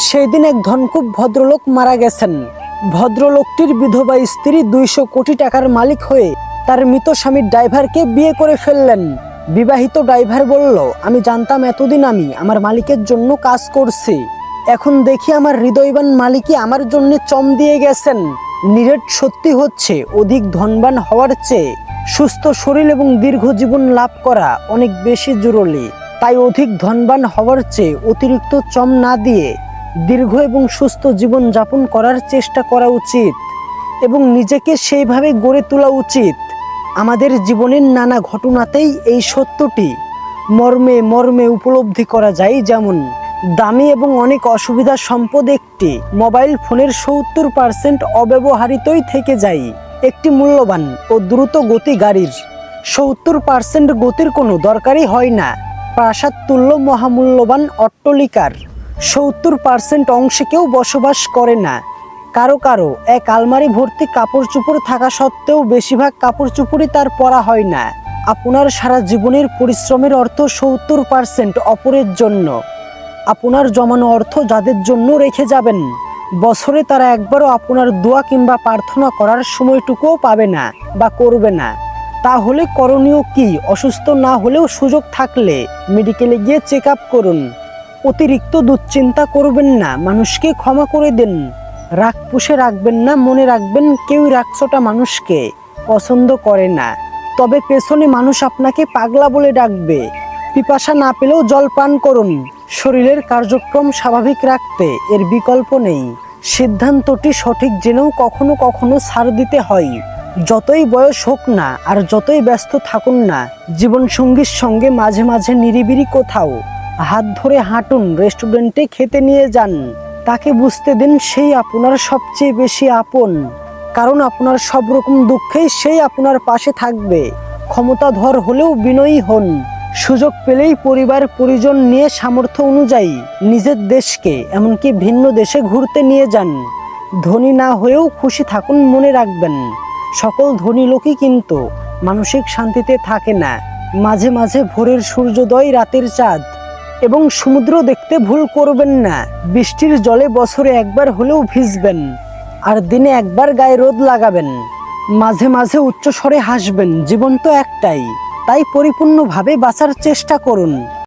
সেই দিন এক ধনকুব ভদ্রলোক মারা গেছেন। ভদ্রলোকটির বিধবা স্ত্রী 200 কোটি টাকার মালিক হয়ে তার মৃত স্বামীর ড্রাইভারকে বিয়ে করে ফেললেন। বিবাহিত ড্রাইভার বলল, আমি জানতাম এতদিন আমি আমার মালিকের জন্য কাজ করছি, এখন দেখি আমার হৃদয়বান মালিকই আমার জন্য চম দিয়ে গেছেন। নিরেট সত্যি হচ্ছে, অধিক ধনবান হওয়ার চেয়ে সুস্থ শরীর এবং দীর্ঘ জীবন লাভ করা অনেক বেশি জরুরি। তাই অধিক ধনবান হওয়ার চেয়ে অতিরিক্ত চম না দিয়ে দীর্ঘ এবং সুস্থ জীবন যাপন করার চেষ্টা করা উচিত এবং নিজেকে সেইভাবে গড়ে তোলা উচিত। আমাদের জীবনের নানা ঘটনাতেই এই সত্যটি মর্মে মর্মে উপলব্ধি করা যায়। যেমন দামি এবং অনেক অসুবিধা সম্পদ একটি মোবাইল ফোনের 70% অব্যবহৃতই থেকে যায়। একটি মূল্যবান ও দ্রুত গতি গাড়ির 70% গতির কোনো দরকারই হয় না। প্রাসাদ তুল্য মহামূল্যবান অট্টালিকার 70% অংশে কেউ বসবাস করে না। কারো কারো এক আলমারি ভর্তি কাপড় চোপড় থাকা সত্ত্বেও বেশিরভাগ কাপড় চোপড়ই তার পরা হয় না। আপনার সারা জীবনের পরিশ্রমের অর্থ 70% অপরের জন্য। আপনার জমানো অর্থ যাদের জন্য রেখে যাবেন, বছরে তারা একবারও আপনার দোয়া কিংবা প্রার্থনা করার সময়টুকুও পাবে না বা করবে না। তাহলে করণীয় কি? অসুস্থ না হলেও সুযোগ থাকলে মেডিকেলে গিয়ে চেক আপ করুন। অতিরিক্ত দুশ্চিন্তা করবেন না, মানুষকে ক্ষমা করে দিন। রাগ পুষে রাখবেন না, মনে রাখবেন কেউ রাগছোটা মানুষকে পছন্দ করে না। তবে পেছনে মানুষ আপনাকে পাগলা বলে ডাকবে। পিপাসা না পেলেও জল পান করুন। শরীরের কার্যক্রম স্বাভাবিক রাখতে এর বিকল্প নেই। সিদ্ধান্তটি সঠিক জেনেও কখনো কখনো ছাড় দিতে হয়। যতই বয়স হোক না আর যতই ব্যস্ত থাকুন না, জীবনসঙ্গীর সঙ্গে মাঝে মাঝে নিরিবিলি কোথাও হাত ধরে হাঁটুন, রেস্টুরেন্টে খেতে নিয়ে যান। তাকে বুঝতে দিন সেই আপনার সবচেয়ে বেশি আপন, কারণ আপনার সব রকম দুঃখেই সেই আপনার পাশে থাকবে। ক্ষমতাধর হলেও বিনয়ী হন। সুযোগ পেলেই পরিবার পরিজন নিয়ে সামর্থ্য অনুযায়ী নিজের দেশকে এমনকি ভিন্ন দেশে ঘুরতে নিয়ে যান। ধনী না হয়েও খুশি থাকুন। মনে রাখবেন, সকল ধনী লোকই কিন্তু মানসিক শান্তিতে থাকে না। মাঝে মাঝে ভোরের সূর্যোদয়, রাতের চাঁদ এবং সমুদ্র দেখতে ভুল করবেন না। বৃষ্টির জলে বছরে একবার হলেও ভিজবেন আর দিনে একবার গায়ে রোদ লাগাবেন। মাঝে মাঝে উচ্চস্বরে হাসবেন। জীবন তো একটাই, তাই পরিপূর্ণভাবে বাঁচার চেষ্টা করুন।